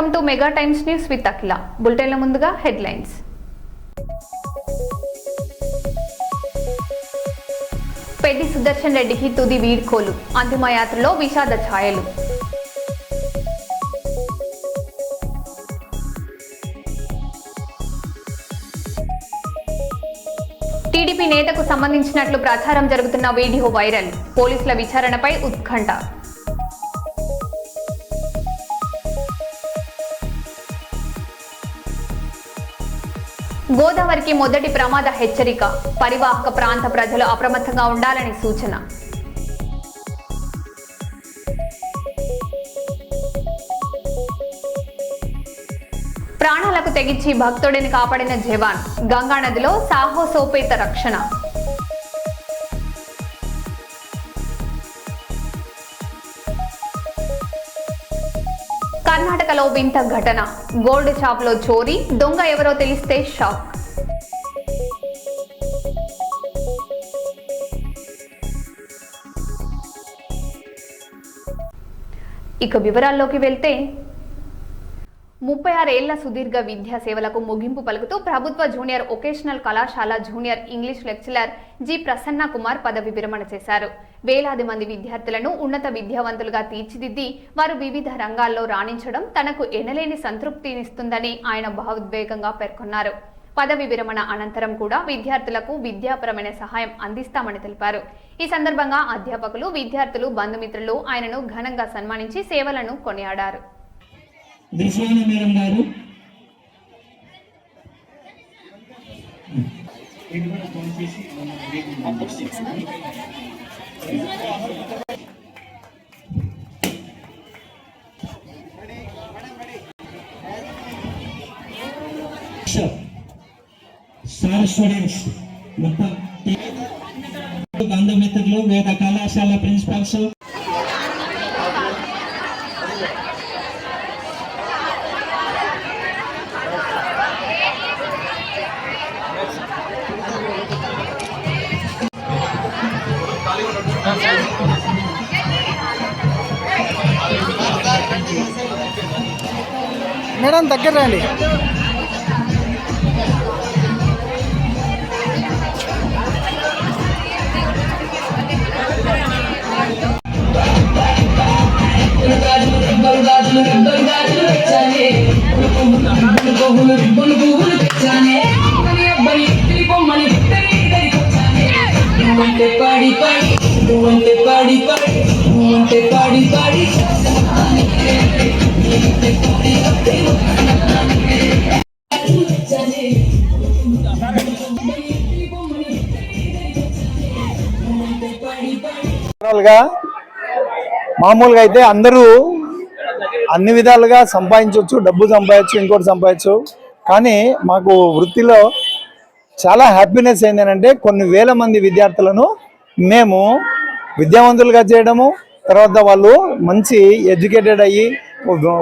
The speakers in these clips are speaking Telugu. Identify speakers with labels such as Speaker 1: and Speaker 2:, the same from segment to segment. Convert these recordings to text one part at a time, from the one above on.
Speaker 1: Welcome to Mega Times news with Akhila. బులెటిన్ల ముందుగా హెడ్లైన్స్. పెద్ది సుదర్శన్ రెడ్డికి తుది వీడ్కోలు, అంతిమయాత్రలో విషాద ఛాయలు. టీడీపీ నేతకు సంబంధించినట్లు ప్రచారం జరుగుతున్న వీడియో వైరల్, పోలీసుల విచారణపై ఉత్కంఠ. గోదావరికి మొదటి ప్రమాద హెచ్చరిక, పరివాహక ప్రాంత ప్రజలు అప్రమత్తంగా ఉండాలని సూచన. ప్రాణాలకు తెగించి భక్తుడిని కాపాడిన జవాన్, గంగానదిలో సాహసోపేత రక్షణ. కర్ణాటకలో వింత ఘటన, గోల్డ్ షాప్ లో చోరీ, దొంగ ఎవరో తెలిస్తే షాక్. ఇక వివరాల్లోకి వెళ్తే 36 ఏళ్ల సుదీర్ఘ విద్యా సేవలకు ముగింపు పలుకుతూ ప్రభుత్వ జూనియర్ వొకేషనల్ కళాశాల junior English lecturer G Prasanna Kumar పదవి విరమణ చేశారు. వేలాది మంది విద్యార్థులను ఉన్నత విద్యావంతులుగా తీర్చిదిద్ది వారు వివిధ రంగాల్లో రాణించడం తనకు ఎనలేని సంతృప్తినిస్తుందని ఆయన భావోద్వేగంగా పేర్కొన్నారు. పదవి విరమణ అనంతరం కూడా విద్యార్థులకు విద్యాపరమైన సహాయం అందిస్తామని తెలిపారు. ఈ సందర్భంగా అధ్యాపకులు, విద్యార్థులు, బంధుమిత్రులు ఆయనను ఘనంగా సన్మానించి సేవలను కొనియాడారు.
Speaker 2: మేడం గారు సార్ స్టూడెంట్స్ మొత్తం బంధుమిత్రులు, వేద కళాశాల ప్రిన్సిపల్స్,
Speaker 3: మేడం దగ్గర రండి. మామూలుగా అయితే అందరూ అన్ని విధాలుగా సంపాదించవచ్చు, డబ్బు సంపాదించు, ఇంకోటి సంపాదించు. కానీ మాకు వృత్తిలో చాలా హ్యాపీనెస్ ఏంటంటే కొన్ని వేల మంది విద్యార్థులను మేము విద్యావంతులుగా చేయడము, తర్వాత వాళ్ళు మంచి ఎడ్యుకేటెడ్ అయ్యి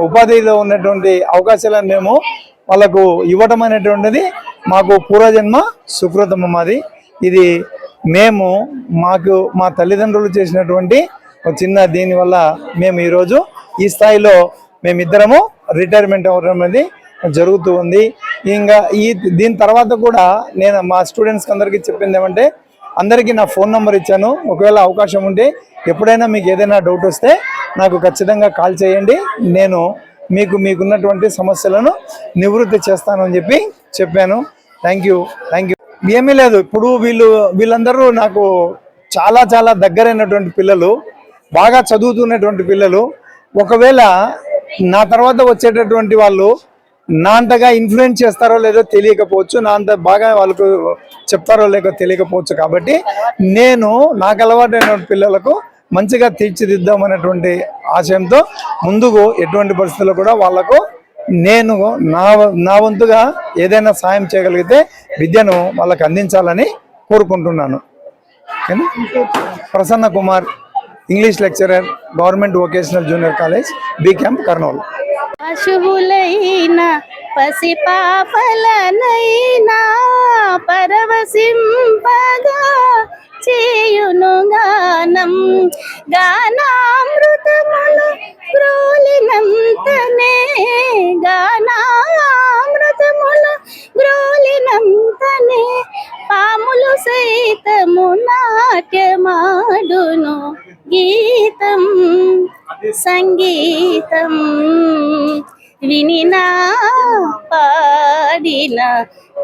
Speaker 3: ఉపాధిలో ఉన్నటువంటి అవకాశాలను మేము వాళ్ళకు ఇవ్వటం అనేటువంటిది మాకు పూర్వజన్మ సుకృతం. మాది ఇది మేము మా తల్లిదండ్రులు చేసినటువంటి ఒక చిన్న దీనివల్ల మేము ఈరోజు ఈ స్థాయిలో మేమిద్దరము రిటైర్మెంట్ అవ్వడం అనేది జరుగుతూ ఉంది. ఇంకా దీని తర్వాత కూడా నేను మా స్టూడెంట్స్కి అందరికీ చెప్పింది ఏమంటే, అందరికీ నా ఫోన్ నెంబర్ ఇచ్చాను. ఒకవేళ అవకాశం ఉంటే ఎప్పుడైనా మీకు ఏదైనా డౌట్ వస్తే నాకు ఖచ్చితంగా కాల్ చేయండి. నేను మీకున్నటువంటి సమస్యలను నివృత్తి చేస్తాను అని చెప్పాను. Thank you. ఏమీ లేదు. ఇప్పుడు వీళ్ళందరూ నాకు చాలా చాలా దగ్గరైనటువంటి పిల్లలు, బాగా చదువుతున్నటువంటి పిల్లలు. ఒకవేళ నా తర్వాత వచ్చేటటువంటి వాళ్ళు నా అంతగా ఇన్ఫ్లుయెన్స్ చేస్తారో లేదో తెలియకపోవచ్చు, నా అంత బాగా వాళ్ళకు చెప్తారో లేదో తెలియకపోవచ్చు. కాబట్టి నేను నాకు అలవాటైన పిల్లలకు మంచిగా తీర్చిదిద్దామనేటువంటి ఆశయంతో ముందుకు ఎటువంటి పరిస్థితుల్లో కూడా వాళ్లకు నేను నా వంతుగా ఏదైనా సాయం చేయగలిగితే విద్యను వాళ్ళకి అందించాలని కోరుకుంటున్నాను. Prasanna Kumar, English lecturer, government vocational junior college, B camp, Kurnool.
Speaker 4: పశువులైన పసిపాపలనైనా పరవశింపగా చేయును గానం, గానామృతములు ప్రోలినంతనే సంగీతం వినినా పాడిన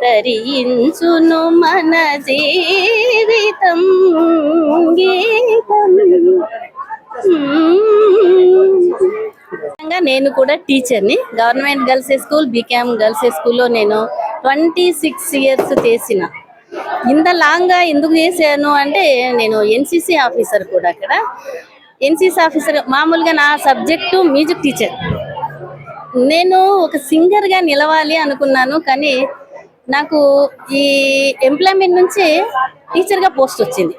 Speaker 4: తరించును మన జీవితం గీతం. నేను కూడా టీచర్ని. Government girls high school, BCom girls high స్కూల్లో నేను 26 years చేసిన. ఇంత లాంగ్గా ఎందుకు చేశాను అంటే, నేను ఎన్సిసి ఆఫీసర్ కూడా. అక్కడ ఎన్సిసి ఆఫీసర్ మామూలుగా నా సబ్జెక్టు మ్యూజిక్ టీచర్. నేను ఒక సింగర్గా నిలవాలి అనుకున్నాను, కానీ నాకు ఈ ఎంప్లాయ్మెంట్ నుంచి టీచర్గా పోస్ట్ వచ్చింది.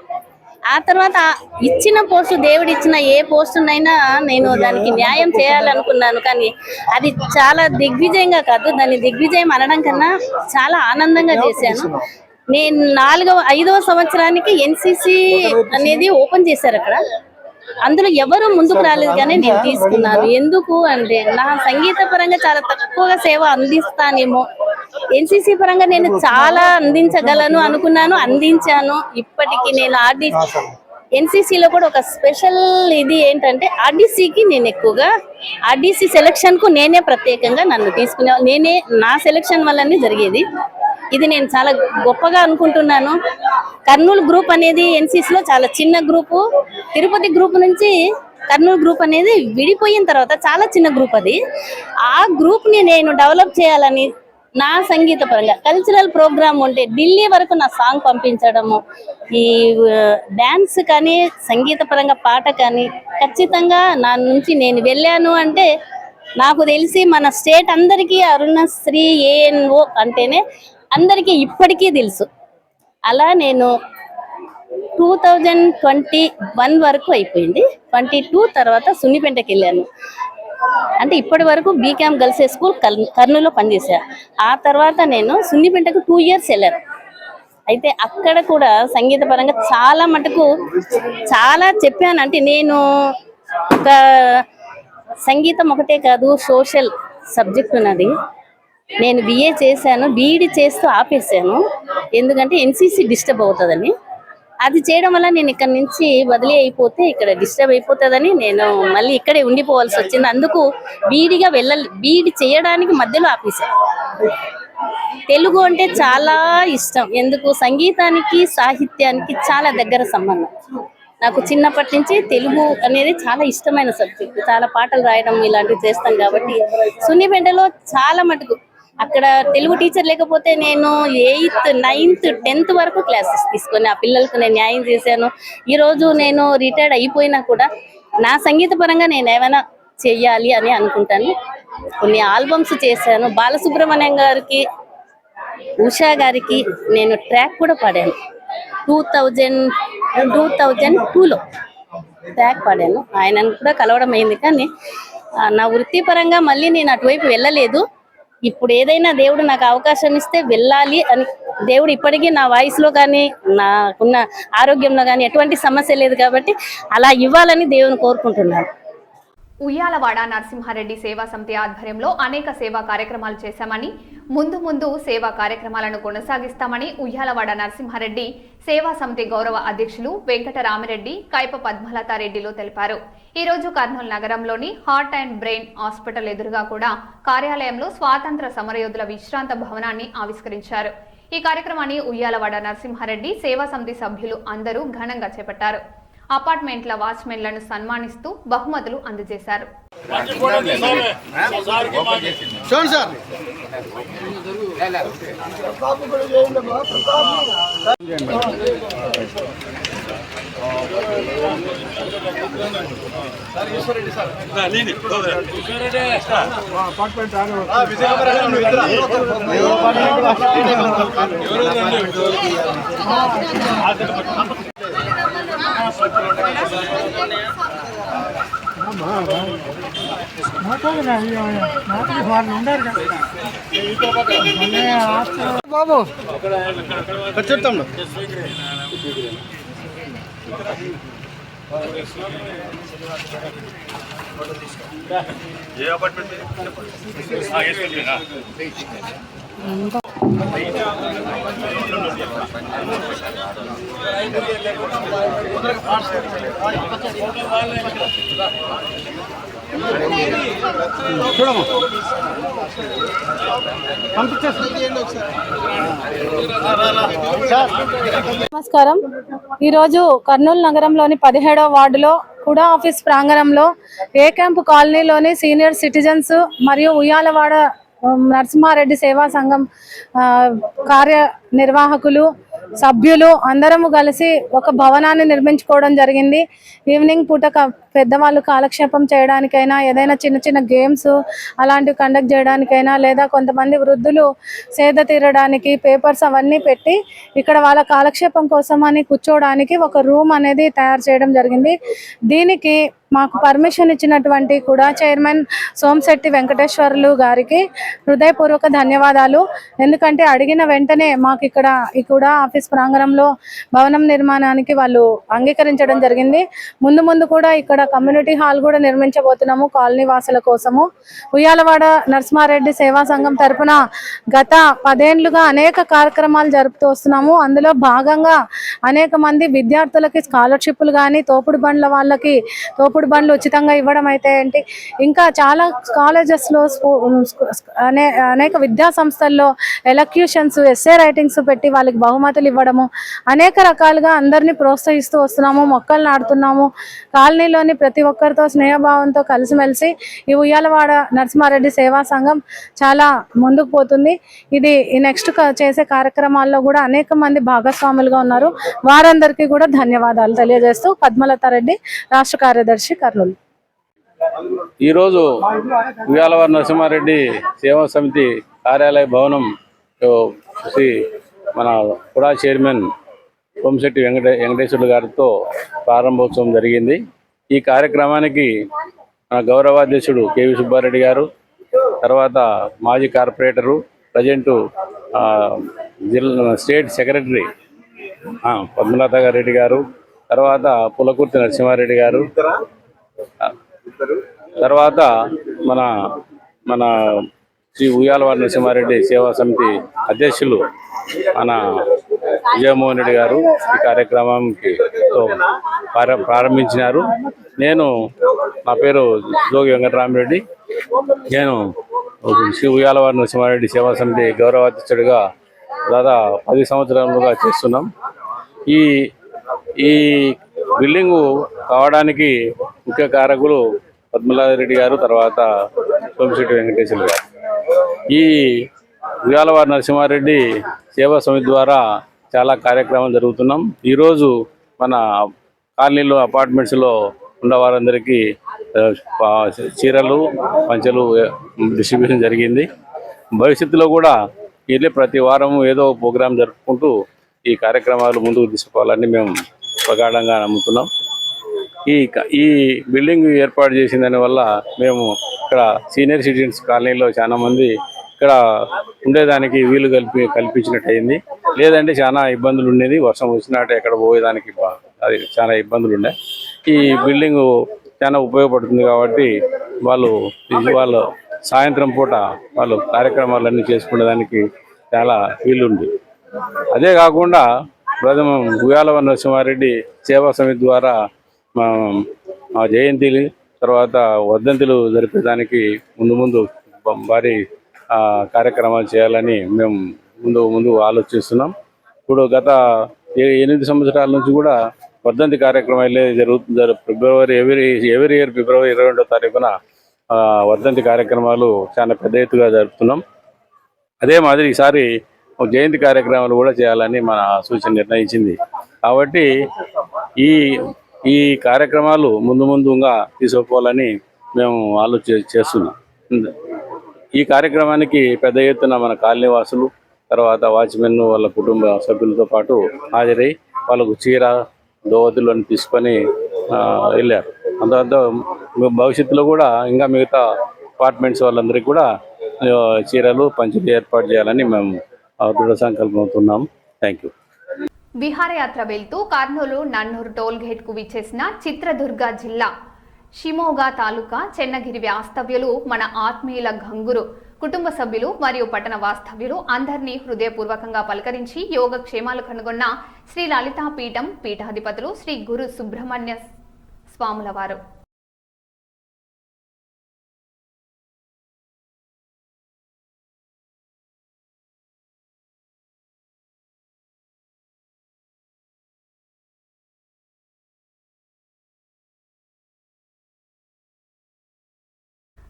Speaker 4: ఆ తర్వాత ఇచ్చిన పోస్టు, దేవుడు ఇచ్చిన ఏ పోస్టునైనా నేను దానికి న్యాయం చేయాలనుకున్నాను, కానీ అది చాలా దిగ్విజయంగా కాదు, దాన్ని దిగ్విజయం అనడం కన్నా చాలా ఆనందంగా చేశాను. నేను 5వ సంవత్సరానికి ఎన్సిసి అనేది ఓపెన్ చేశారు అక్కడ. అందులో ఎవరు ముందుకు రాలేదు, కానీ నేను తీసుకున్నాను. ఎందుకు అంటే, నా సంగీత పరంగా చాలా తక్కువగా సేవ అందిస్తానేమో, ఎన్సిసి పరంగా నేను చాలా అందించగలను అనుకున్నాను, అందించాను. ఇప్పటికి నేను ఎన్సిసిలో కూడా ఒక స్పెషల్ ఇది ఏంటంటే, ఆర్డీసీకి నేను ఎక్కువగా ఆర్డీసీ సెలక్షన్కు నేనే ప్రత్యేకంగా నన్ను నేనే నా సెలక్షన్ వల్లనే జరిగేది. ఇది నేను చాలా గొప్పగా అనుకుంటున్నాను. కర్నూలు గ్రూప్ అనేది ఎన్సిసిలో చాలా చిన్న గ్రూపు. తిరుపతి గ్రూప్ నుంచి కర్నూలు గ్రూప్ అనేది విడిపోయిన తర్వాత చాలా చిన్న గ్రూప్ అది. ఆ గ్రూప్ని నేను డెవలప్ చేయాలని నా సంగీత పరంగా కల్చరల్ ప్రోగ్రామ్ ఉంటే ఢిల్లీ వరకు నా సాంగ్ పంపించడము, ఈ డ్యాన్స్ కానీ సంగీత పరంగా పాట కానీ ఖచ్చితంగా నా నుంచి నేను వెళ్ళాను అంటే, నాకు తెలిసి మన స్టేట్ అందరికీ అరుణశ్రీ ఏఎన్ఓ అంటేనే అందరికీ ఇప్పటికీ తెలుసు. అలా నేను 2021 వరకు అయిపోయింది. 22 తర్వాత సున్నిపెంటకి వెళ్ళాను. అంటే ఇప్పటి వరకు బీకామ్ గర్ల్స్ హై స్కూల్ కర్నూలులో పనిచేశా. ఆ తర్వాత నేను సున్నిపెంటకు 2 years వెళ్ళాను. అయితే అక్కడ కూడా సంగీత పరంగా చాలా మటుకు చాలా చెప్పాను. అంటే నేను ఒక సంగీతం ఒకటే కాదు, సోషల్ సబ్జెక్ట్ ఉన్నది. నేను బిఏ చేశాను, బీఈడి చేస్తూ ఆపేసాను. ఎందుకంటే ఎన్సిసి డిస్టర్బ్ అవుతుందని. అది చేయడం వల్ల నేను ఇక్కడ నుంచి బదిలీ అయిపోతే ఇక్కడ డిస్టర్బ్ అయిపోతుందని నేను మళ్ళీ ఇక్కడే ఉండిపోవాల్సి వచ్చింది. అందుకు బీఈడి చేయడానికి మధ్యలో ఆపేసాను. తెలుగు అంటే చాలా ఇష్టం. ఎందుకు, సంగీతానికి సాహిత్యానికి చాలా దగ్గర సంబంధం. నాకు చిన్నప్పటి నుంచి తెలుగు అనేది చాలా ఇష్టమైన సబ్జెక్ట్. చాలా పాటలు రాయడం ఇలాంటివి చేస్తాను కాబట్టి సున్నిపెంటలో చాలా మటుకు అక్కడ తెలుగు టీచర్ లేకపోతే నేను 8th, 9th, 10th వరకు క్లాసెస్ తీసుకొని ఆ పిల్లలకు నేను న్యాయం చేశాను. ఈరోజు నేను రిటైర్డ్ అయిపోయినా కూడా నా సంగీత పరంగా నేను ఏమైనా చెయ్యాలి అని అనుకుంటాను. కొన్ని ఆల్బమ్స్ చేశాను. బాలసుబ్రహ్మణ్యం గారికి, ఉషా గారికి నేను ట్రాక్ కూడా పాడాను. 2002లో ట్రాక్ పాడాను. ఆయనను కూడా కలవడం అయింది, కానీ నా వృత్తిపరంగా మళ్ళీ నేను అటువైపు వెళ్ళలేదు. ఇప్పుడు ఏదైనా దేవుడు నాకు అవకాశం ఇస్తే వెళ్ళాలి అని, దేవుడు ఇప్పటికీ నా వాయిస్లో కానీ నాకున్న ఆరోగ్యంలో కానీ ఎటువంటి సమస్య లేదు కాబట్టి అలా ఇవ్వాలని దేవుని కోరుకుంటున్నాను.
Speaker 1: ఉయ్యాలవాడ నరసింహారెడ్డి సేవా సమితి ఆధ్వర్యంలో అనేక సేవా కార్యక్రమాలు చేశామని, ముందు సేవా కార్యక్రమాలను కొనసాగిస్తామని ఉయ్యాలవాడ నరసింహారెడ్డి సేవా సమితి గౌరవ అధ్యక్షులు వెంకటరామిరెడ్డి, కైప పద్మలతారెడ్డిలు తెలిపారు. ఈ రోజు కర్నూలు నగరంలోని హార్ట్ అండ్ బ్రెయిన్ హాస్పిటల్ ఎదురుగా కూడా కార్యాలయంలో స్వాతంత్ర సమరయోధుల విశ్రాంత భవనాన్ని ఆవిష్కరించారు. ఈ కార్యక్రమాన్ని ఉయ్యాలవాడ నరసింహారెడ్డి సేవా సమితి సభ్యులు అందరూ ఘనంగా చేపట్టారు. అపార్ట్మెంట్ల వాచ్మెన్లను సన్మానిస్తూ బహుమతులు అందజేశారు.
Speaker 3: బాబు చెప్తాం.
Speaker 5: ఏ అపార్ట్మెంట్ నమస్కారం. ఈరోజు కర్నూలు నగరంలోని 17వ వార్డులో కుడా ఆఫీస్ ప్రాంగణంలో ఏ క్యాంపు కాలనీలోని సీనియర్ సిటిజన్స్ మరియు ఉయ్యాలవాడ నరసింహారెడ్డి సేవా సంఘం కార్యనిర్వాహకులు సభ్యులు అందరము కలిసి ఒక భవనాన్ని నిర్మించుకోవడం జరిగింది. ఈవినింగ్ పూట పెద్దవాళ్ళు కాలక్షేపం చేయడానికైనా, ఏదైనా చిన్న చిన్న గేమ్స్ అలాంటివి కండక్ట్ చేయడానికైనా, లేదా కొంతమంది వృద్ధులు సేద తీరడానికి పేపర్స్ అవన్నీ పెట్టి ఇక్కడ వాళ్ళ కాలక్షేపం కోసం అని కూర్చోవడానికి ఒక రూమ్ అనేది తయారు చేయడం జరిగింది. దీనికి మాకు పర్మిషన్ ఇచ్చినటువంటి కూడా చైర్మన్ సోమశెట్టి వెంకటేశ్వర్లు గారికి హృదయపూర్వక ధన్యవాదాలు. ఎందుకంటే అడిగిన వెంటనే మాకు ఇక్కడ కూడా ఆఫీస్ ప్రాంగణంలో భవనం నిర్మాణానికి వాళ్ళు అంగీకరించడం జరిగింది. ముందు కూడా ఇక్కడ కమ్యూనిటీ హాల్ కూడా నిర్మించబోతున్నాము కాలనీ వాసుల కోసము. ఉయ్యాలవాడ నరసింహారెడ్డి సేవా సంఘం తరపున గత 10 ఏళ్లుగా అనేక కార్యక్రమాలు జరుపుతూ వస్తున్నాము. అందులో భాగంగా అనేక మంది విద్యార్థులకి స్కాలర్షిప్లు కానీ, తోపుడు బండ్ల వాళ్ళకి తోపుడు బండ్లు ఉచితంగా ఇవ్వడం అయితే ఏంటి, ఇంకా చాలా కాలేజెస్లో అనేక విద్యా సంస్థల్లో ఎలక్యూషన్స్, ఎస్ఏ రైటింగ్స్ పెట్టి వాళ్ళకి బహుమతులు ఇవ్వడము, అనేక రకాలుగా అందరినీ ప్రోత్సహిస్తూ వస్తున్నాము. మొక్కలు నాటుతున్నాము. కాలనీలోని ప్రతి ఒక్కరితో స్నేహభావంతో కలిసిమెలిసి ఈ ఉయ్యాలవాడ నరసింహారెడ్డి సేవా సంఘం చాలా ముందుకు పోతుంది. ఇది ఈ నెక్స్ట్ చేసే కార్యక్రమాల్లో కూడా అనేక మంది భాగస్వాములుగా ఉన్నారు. వారందరికీ కూడా ధన్యవాదాలు తెలియజేస్తూ పద్మలతారెడ్డి, రాష్ట్ర కార్యదర్శి, కర్నూలు.
Speaker 6: ఈరోజు ఉయ్యాలవాడ నరసింహారెడ్డి సేవా సమితి కార్యాలయ భవనం మన కుడా చైర్మన్ సోమశెట్టి వెంకటేశ్వర్లు గారితో ప్రారంభోత్సవం జరిగింది. ఈ కార్యక్రమానికి గౌరవాధ్యక్షుడు కేవి సుబ్బారెడ్డి గారు, తర్వాత మాజీ కార్పొరేటరు, ప్రజెంటు జిల్లా స్టేట్ సెక్రటరీ పద్మలత రెడ్డి గారు, తర్వాత పులకుర్తి నరసింహారెడ్డి గారు, తర్వాత మన శ్రీ ఉయ్యాలవాడ నరసింహారెడ్డి సేవా సమితి అధ్యక్షులు మన విజయమోహన్ రెడ్డి గారు ఈ కార్యక్రమానికి ప్రారంభించినారు. నా పేరు జోగి వెంకటరామరెడ్డి. నేను శ్రీ ఉయ్యాలవాడ నరసింహారెడ్డి సేవా సమితి గౌరవాధ్యక్షుడిగా దాదాపు 10 సంవత్సరాలుగా చేస్తున్నాం. ఈ బిల్డింగు కావడానికి ముఖ్య కారకులు పద్మలారెడ్డి గారు, తర్వాత సోమశెట్టి వెంకటేశ్వర్లు గారు. ఈ ఉయ్యాలవాడ నరసింహారెడ్డి సేవా సమితి ద్వారా చాలా కార్యక్రమాలు జరుగుతున్నాం. ఈరోజు మన కాలనీలో అపార్ట్మెంట్స్లో ఉన్న వారందరికీ చీరలు, పంచలు డిస్ట్రిబ్యూషన్ జరిగింది. భవిష్యత్తులో కూడా ఇట్లే ప్రతి వారము ఏదో ప్రోగ్రాం జరుపుకుంటూ ఈ కార్యక్రమాలు ముందుకు తీసుకోవాలని మేము ప్రగాఢంగా నమ్ముతున్నాం. ఈ బిల్డింగ్ ఏర్పాటు చేసిన దానివల్ల మేము ఇక్కడ సీనియర్ సిటిజన్స్ కాలనీలో చాలా మంది ఇక్కడ ఉండేదానికి వీలు కల్పించినట్టు అయింది. లేదంటే చాలా ఇబ్బందులు ఉండేది. వర్షం వచ్చినట్టు ఎక్కడ పోయేదానికి అది చాలా ఇబ్బందులు ఉండే. ఈ బిల్డింగు చాలా ఉపయోగపడుతుంది కాబట్టి వాళ్ళు సాయంత్రం పూట వాళ్ళు కార్యక్రమాలన్నీ చేసుకునేదానికి చాలా వీలుంది. అదే కాకుండా ప్రథమ ఉయ్యాలవాడ నరసింహారెడ్డి సేవా సమితి ద్వారా మా జయంతిలు, తర్వాత వర్ధంతులు జరిపేదానికి ముందు భారీ కార్యక్రమాలు చేయాలని మేము ముందు ఆలోచిస్తున్నాం. ఇప్పుడు గత 8 సంవత్సరాల నుంచి కూడా వర్ధంతి కార్యక్రమాలే జరుగుతుంది. ఎవ్రీ ఇయర్ ఫిబ్రవరి 22వ తారీఖున వర్ధంతి కార్యక్రమాలు చాలా పెద్ద ఎత్తుగా జరుపుతున్నాం. అదే మాదిరి ఈసారి జయంతి కార్యక్రమాలు కూడా చేయాలని మన సూచన నిర్ణయించింది. కాబట్టి ఈ కార్యక్రమాలు ముందుగా తీసుకుపోవాలని మేము చేస్తున్నాం. ఈ కార్యక్రమానికి పెద్ద ఎత్తున మన కాలనీ వాసులు, తర్వాత వాచ్మెన్ వాళ్ళ కుటుంబ సభ్యులతో పాటు హాజరై వాళ్ళకు చీర, దోవతులను తీసుకొని వెళ్ళారు. అంత భవిష్యత్తులో కూడా ఇంకా మిగతా అపార్ట్మెంట్స్ వాళ్ళందరికీ కూడా చీరలు, పంచులు ఏర్పాటు చేయాలని మేము దృఢ సంకల్పం అవుతున్నాం. Thank you.
Speaker 1: విహారయాత్ర వెళ్తూ కర్నూలు నన్నూరు టోల్ గేట్ కు విచ్చేసిన చిత్రదుర్గ జిల్లా షిమోగా తాలూకా చెన్నగిరి వాస్తవ్యులు మన ఆత్మీయుల గంగురు కుటుంబ సభ్యులు మరియు పట్టణ వాస్తవ్యులు అందరినీ హృదయపూర్వకంగా పలకరించి యోగక్షేమాలు కనుగొన్న శ్రీ లలితా పీఠం పీఠాధిపతులు శ్రీ గురు సుబ్రహ్మణ్య స్వాముల వారు.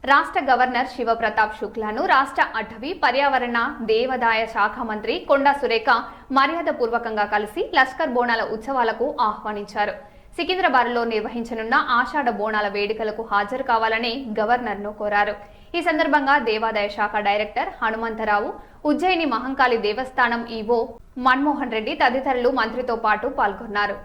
Speaker 1: రాష్ట్ర గవర్నర్ శివప్రతాప్ శుక్లాను రాష్ట్ర అటవీ పర్యావరణ దేవాదాయ శాఖ మంత్రి కొండా సురేఖ మర్యాదపూర్వకంగా కలిసి లష్కర్ బోనాల ఉత్సవాలకు ఆహ్వానించారు. సికింద్రాబాద్లో నిర్వహించనున్న ఆషాఢ బోనాల వేడుకలకు హాజరు కావాలని గవర్నర్ను కోరారు. ఈ సందర్భంగా దేవాదాయ శాఖ డైరెక్టర్ హనుమంతరావు, ఉజ్జయిని మహంకాళి దేవస్థానం ఈవో మన్మోహన్ రెడ్డి తదితరులు మంత్రితో పాటు పాల్గొన్నారు.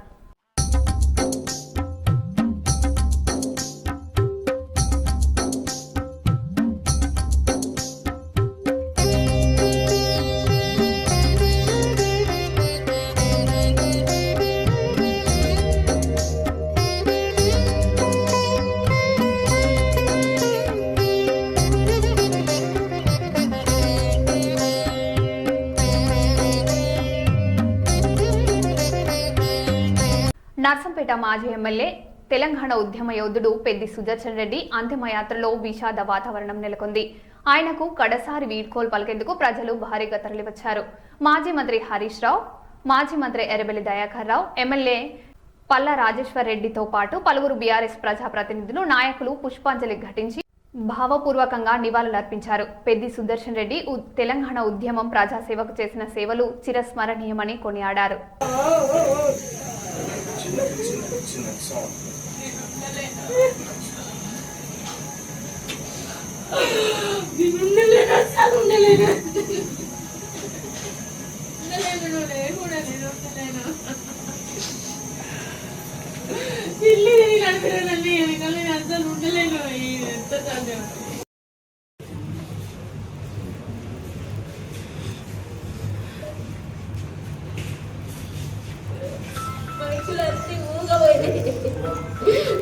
Speaker 1: నర్సంపేట మాజీ ఎమ్మెల్యే తెలంగాణ ఉద్యమ యోధుడు పెద్ది సుదర్శన్ రెడ్డి అంతిమయాత్రలో విషాద వాతావరణం నెలకొంది. ఆయనకు కడసారి వీడ్కోలు పలికేందుకు ప్రజలు భారీగా తరలివచ్చారు. మాజీ మంత్రి హరీష్ రావు, మాజీ మంత్రి ఎర్రబెల్లి దయాకర్ రావు, ఎమ్మెల్యే పల్లా రాజేశ్వర్ రెడ్డితో పాటు పలువురు బీఆర్ఎస్ ప్రజాప్రతినిధులు, నాయకులు పుష్పాంజలి ఘటించి భావపూర్వకంగా నివాళులర్పించారు. పెద్ది సుదర్శన్ రెడ్డి తెలంగాణ ఉద్యమం ప్రజాసేవకు చేసిన సేవలు చిరస్మరణీయమని కొనియాడారు.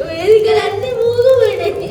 Speaker 7: వేదికలన్నీ మూగపోయినాయి.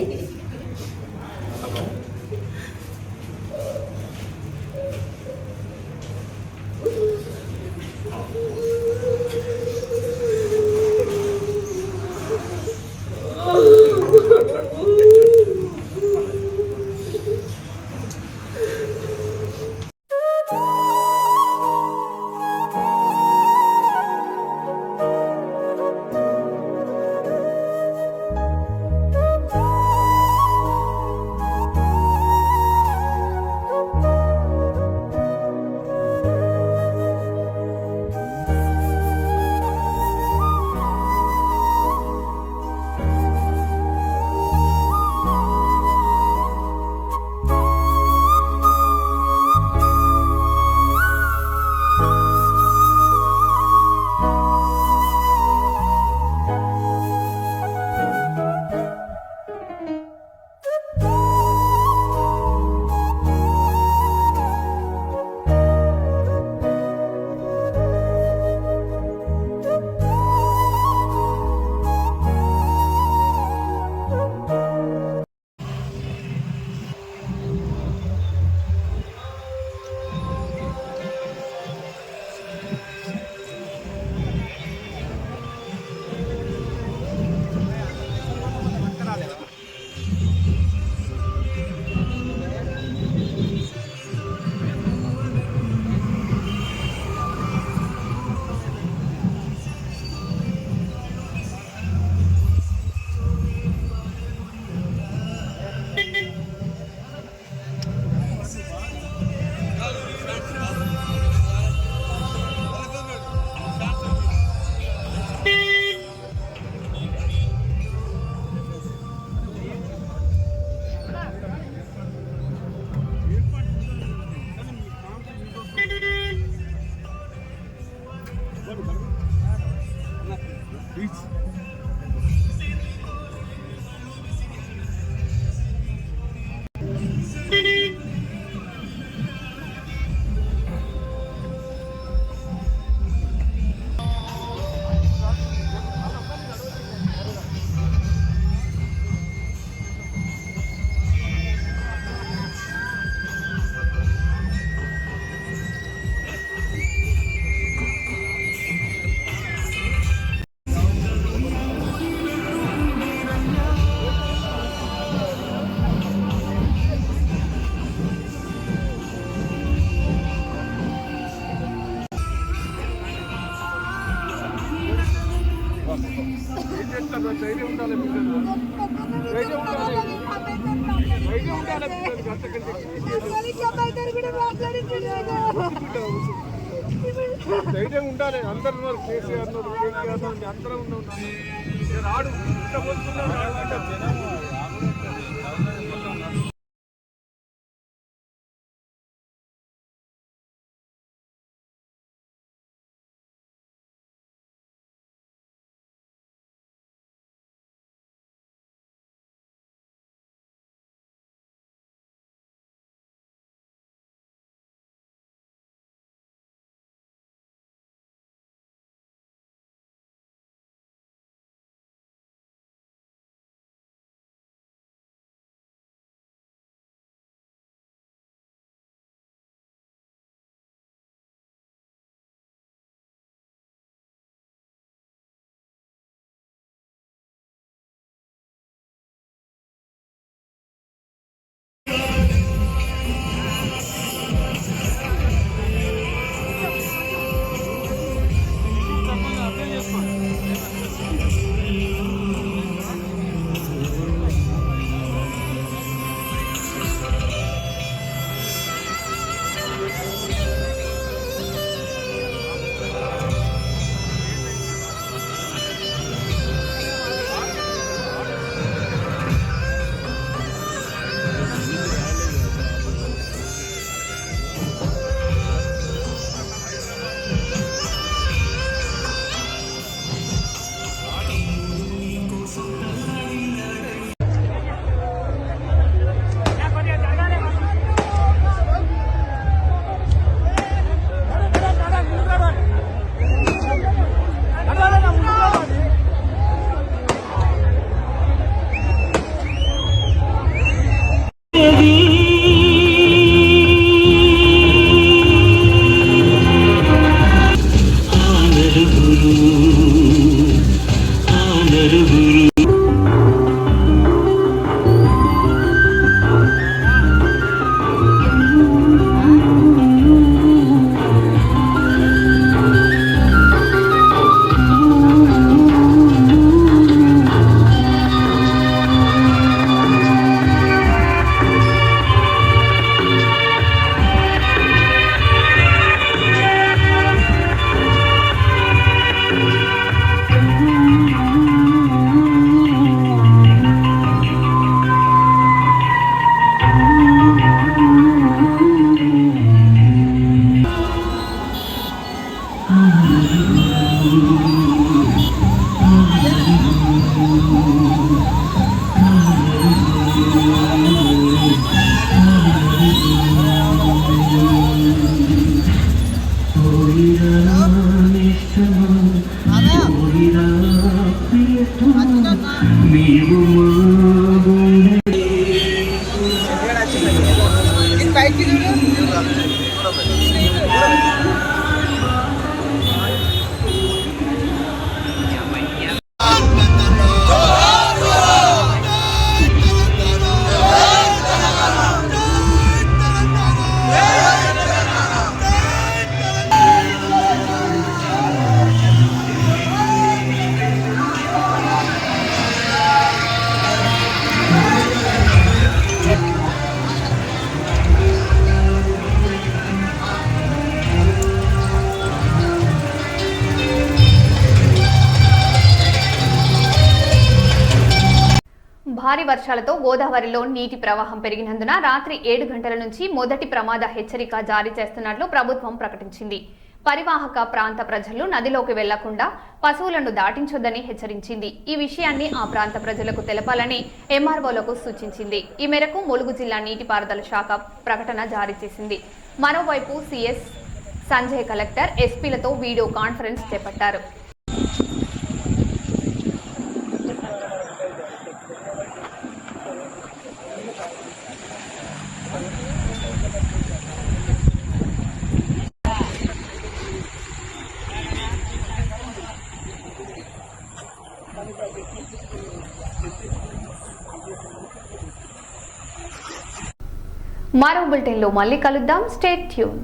Speaker 8: ధైర్యం ఉండాలి. అందరు ఉన్నారు, కేసీఆర్ అందరూ ఉన్నాం. రాడు
Speaker 1: భారీ వర్షాలతో గోదావరిలో నీటి ప్రవాహం పెరిగినందున రాత్రి 7 గంటల నుంచి మొదటి ప్రమాద హెచ్చరిక జారీ చేస్తున్నట్లు ప్రభుత్వం ప్రకటించింది. పరివాహక ప్రాంత ప్రజలు నదిలోకి వెళ్లకుండా పశువులను దాటించొద్దని హెచ్చరించింది. ఈ విషయాన్ని ఆ ప్రాంత ప్రజలకు తెలపాలని ఎంఆర్ఓలకు సూచించింది. ఈ మేరకు ములుగు జిల్లా నీటిపారుదల శాఖ ప్రకటన జారీ చేసింది. మరోవైపు సిఎస్ సంజయ్ కలెక్టర్ ఎస్పీలతో వీడియో కాన్ఫరెన్స్ చేపట్టారు. మరో బులెటిన్లో మళ్ళీ కలుద్దాం. Stay tune.